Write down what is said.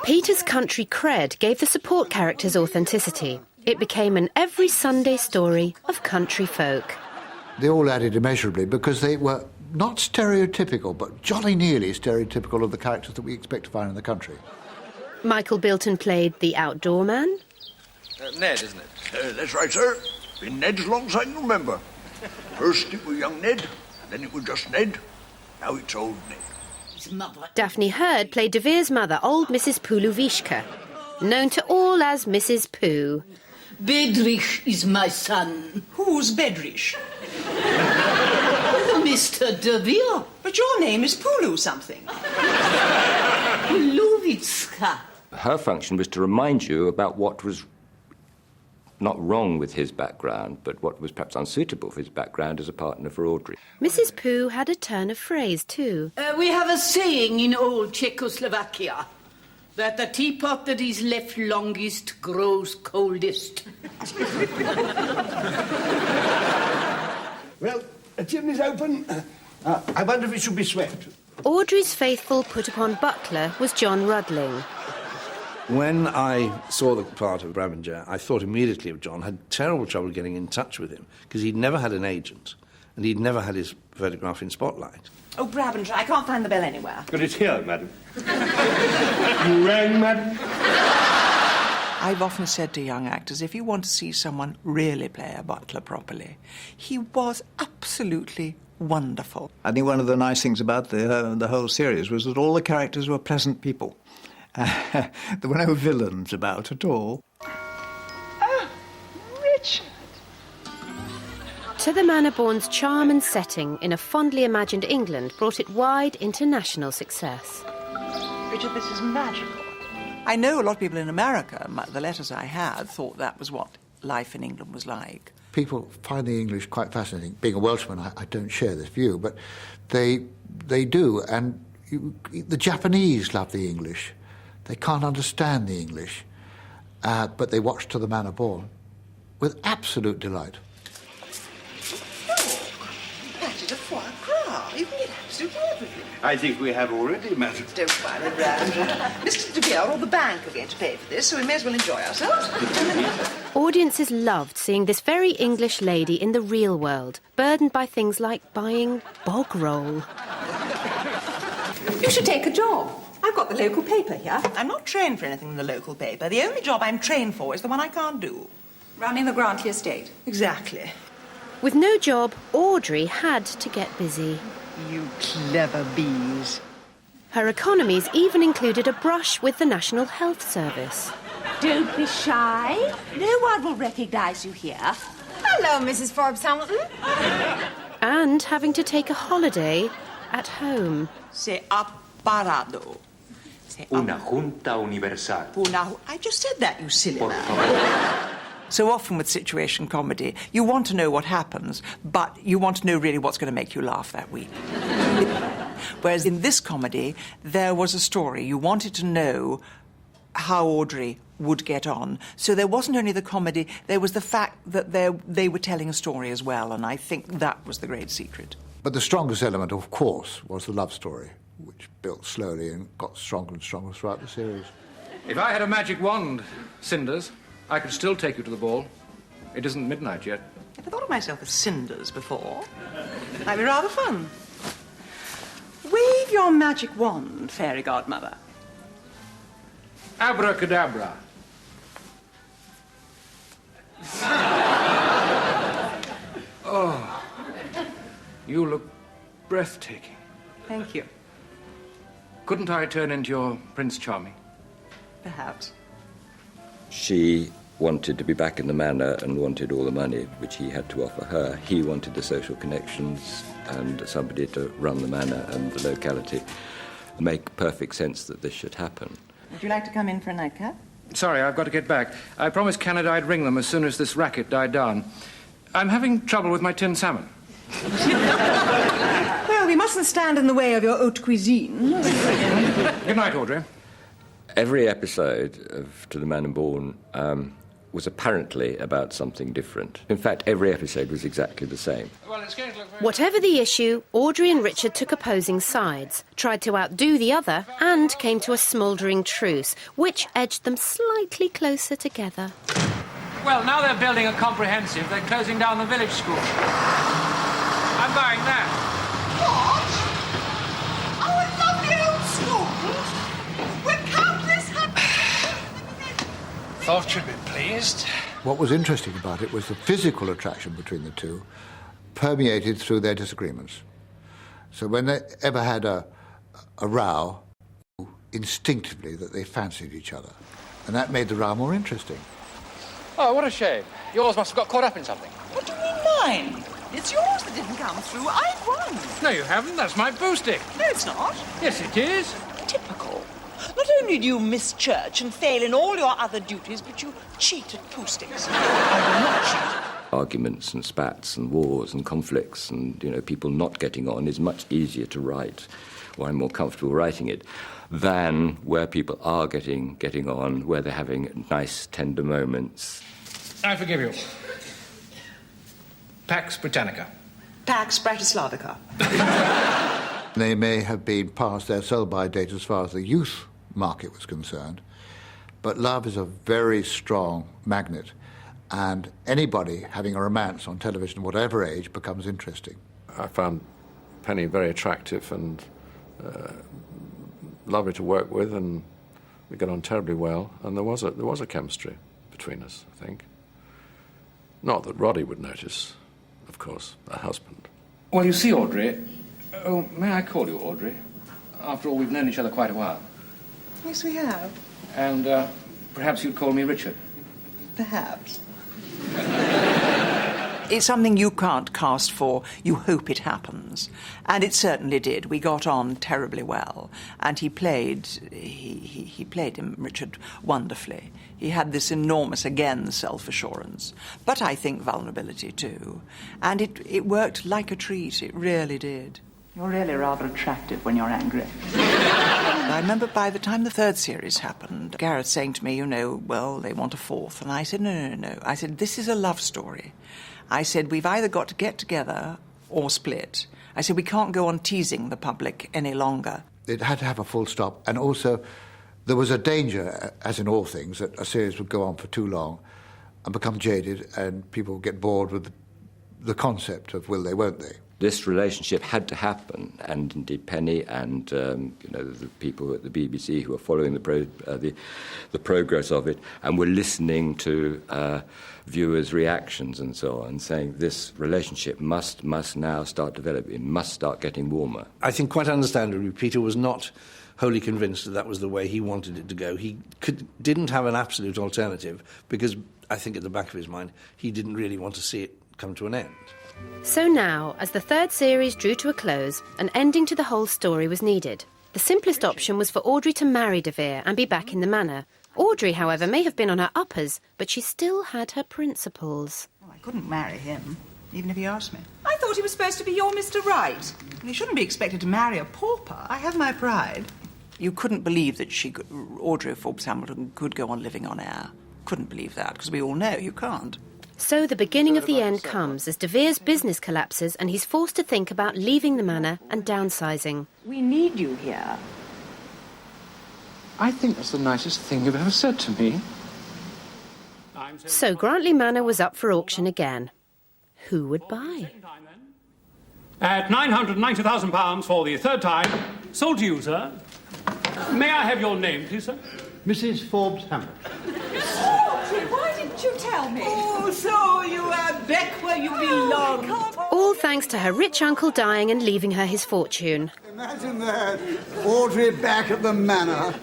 Peter's country cred gave the support characters authenticity. It became an every Sunday story of country folk. They all added immeasurably because they were not stereotypical, but jolly nearly stereotypical of the characters that we expect to find in the country. Michael Bilton played the outdoor man. Ned, isn't it? That's right, sir. Been Ned as long as I can remember. First it was young Ned, then it was just Ned. Now it's old Ned. Daphne Hurd played De Vere's mother, old Mrs. Puluvishka, known to all as Mrs. Pooh. Bedrich is my son. Who's Bedrich? Mr. De Vere. But your name is Pulu something. Puluvitska. Her function was to remind you about what was not wrong with his background, but what was perhaps unsuitable for his background as a partner for Audrey. Mrs. Pooh had a turn of phrase too. We have a saying in old Czechoslovakia that the teapot that is left longest grows coldest. Well, the chimney's open. I wonder if it should be swept. Audrey's faithful put-upon butler was John Rudling. When I saw the part of Brabinger, I thought immediately of John. Had terrible trouble getting in touch with him because he'd never had an agent and he'd never had his photograph in Spotlight. Oh, Brabinger, I can't find the bell anywhere. But it's here, madam. You rang, madam? I've often said to young actors, if you want to see someone really play a butler properly, he was absolutely wonderful. I think one of the nice things about the whole series was that all the characters were pleasant people. There were no villains about at all. Oh, Richard! To the Manor-born's charm and setting in a fondly imagined England brought it wide international success. Richard, this is magical. I know a lot of people in America, the letters I had, thought that was what life in England was like. People find the English quite fascinating. Being a Welshman, I don't share this view, but they do. And the Japanese love the English. They can't understand the English, but they watch To the Manor-born with absolute delight. That is a foie gras. You can get absolutely everything. I think we have already, madam. Don't worry, Brabinger. Mr. De Vere or the bank are going to pay for this, so we may as well enjoy ourselves. Audiences loved seeing this very English lady in the real world, burdened by things like buying bog roll. You should take a job. I've got the local paper here. I'm not trained for anything in the local paper. The only job I'm trained for is the one I can't do. Running the Grantley estate. Exactly. With no job, Audrey had to get busy. You clever bees. Her economies even included a brush with the National Health Service. Don't be shy. No one will recognise you here. Hello, Mrs. Forbes Hamilton. And having to take a holiday at home. Se ha parado. Una junta universal. I just said that, you silly man. So often with situation comedy, you want to know what happens, but you want to know really what's going to make you laugh that week. Whereas in this comedy, there was a story. You wanted to know how Audrey would get on. So there wasn't only the comedy, there was the fact that they were telling a story as well, and I think that was the great secret. But the strongest element, of course, was the love story, which built slowly and got stronger and stronger throughout the series. If I had a magic wand, Cinders, I could still take you to the ball. It isn't midnight yet. I've thought of myself as Cinders before. Might be rather fun. Wave your magic wand, fairy godmother. Abracadabra. Oh, you look breathtaking. Thank you. Couldn't I turn into your Prince Charming? Perhaps. She wanted to be back in the manor and wanted all the money which he had to offer her. He wanted the social connections and somebody to run the manor and the locality. It make perfect sense that this should happen. Would you like to come in for a nightcap? Sorry, I've got to get back. I promised Canada I'd ring them as soon as this racket died down. I'm having trouble with my tin salmon. Well, we mustn't stand in the way of your haute cuisine. Good night, Audrey. Every episode of To the Manor-born was apparently about something different. In fact, every episode was exactly the same. Whatever the issue, Audrey and Richard took opposing sides, tried to outdo the other, and came to a smouldering truce, which edged them slightly closer together. Well, now they're building a comprehensive, they're closing down the village school. I'm buying that. What? Our lovely old school? With countless Thought you'd be pleased. What was interesting about it was the physical attraction between the two permeated through their disagreements. So when they ever had a row, instinctively that they fancied each other. And that made the row more interesting. Oh, what a shame. Yours must have got caught up in something. What do you mean mine? It's yours that didn't come through. I won. No, you haven't. That's my boo stick. No, it's not. Yes, it is. Typical. Not only do you miss church and fail in all your other duties, but you cheat at poo sticks. I will not cheat. Arguments and spats and wars and conflicts and, people not getting on is much easier to write, or I'm more comfortable writing it, than where people are getting on, where they're having nice, tender moments. I forgive you. Pax Britannica. Pax Bratislava. They may have been past their sell-by date as far as the youth market was concerned, but love is a very strong magnet, and anybody having a romance on television, whatever age, becomes interesting. I found Penny very attractive and lovely to work with, and we got on terribly well, and there was a chemistry between us, I think. Not that Roddy would notice, of course, her husband. Well, you see, Audrey... Oh, may I call you Audrey? After all, we've known each other quite a while. Yes, we have. And perhaps you'd call me Richard. Perhaps. It's something you can't cast for. You hope it happens. And it certainly did. We got on terribly well. And he played him, Richard, wonderfully. He had this enormous, again, self-assurance. But I think vulnerability, too. And it worked like a treat. It really did. You're really rather attractive when you're angry. I remember by the time the third series happened, Gareth saying to me, well, they want a fourth. And I said, no. I said, this is a love story. I said, we've either got to get together or split. I said, we can't go on teasing the public any longer. It had to have a full stop, and also there was a danger, as in all things, that a series would go on for too long and become jaded, and people would get bored with the concept of will they, won't they. This relationship had to happen, and indeed Penny and the people at the BBC who were following the progress of it and were listening to viewers' reactions and so on, saying this relationship must now start developing, must start getting warmer. I think quite understandably Peter was not wholly convinced that was the way he wanted it to go. He didn't have an absolute alternative because I think at the back of his mind he didn't really want to see it come to an end. So now, as the third series drew to a close, an ending to the whole story was needed. The simplest option was for Audrey to marry De Vere and be back in the manor. Audrey, however, may have been on her uppers, but she still had her principles. Well, I couldn't marry him, even if he asked me. I thought he was supposed to be your Mr. Right. And he shouldn't be expected to marry a pauper. I have my pride. You couldn't believe that Audrey Forbes Hamilton could go on living on air. Couldn't believe that, because we all know you can't. So the beginning of the end comes as De Vere's business collapses and he's forced to think about leaving the manor and downsizing. We need you here. I think that's the nicest thing you've ever said to me. So Grantley Manor was up for auction again. Who would buy? At £990,000 for the third time, sold to you, sir. May I have your name, please, sir? Mrs. Forbes Hamilton. Why didn't you tell me? Oh, so you are back where you belong. All thanks to her rich uncle dying and leaving her his fortune. Imagine that. Audrey back at the manor.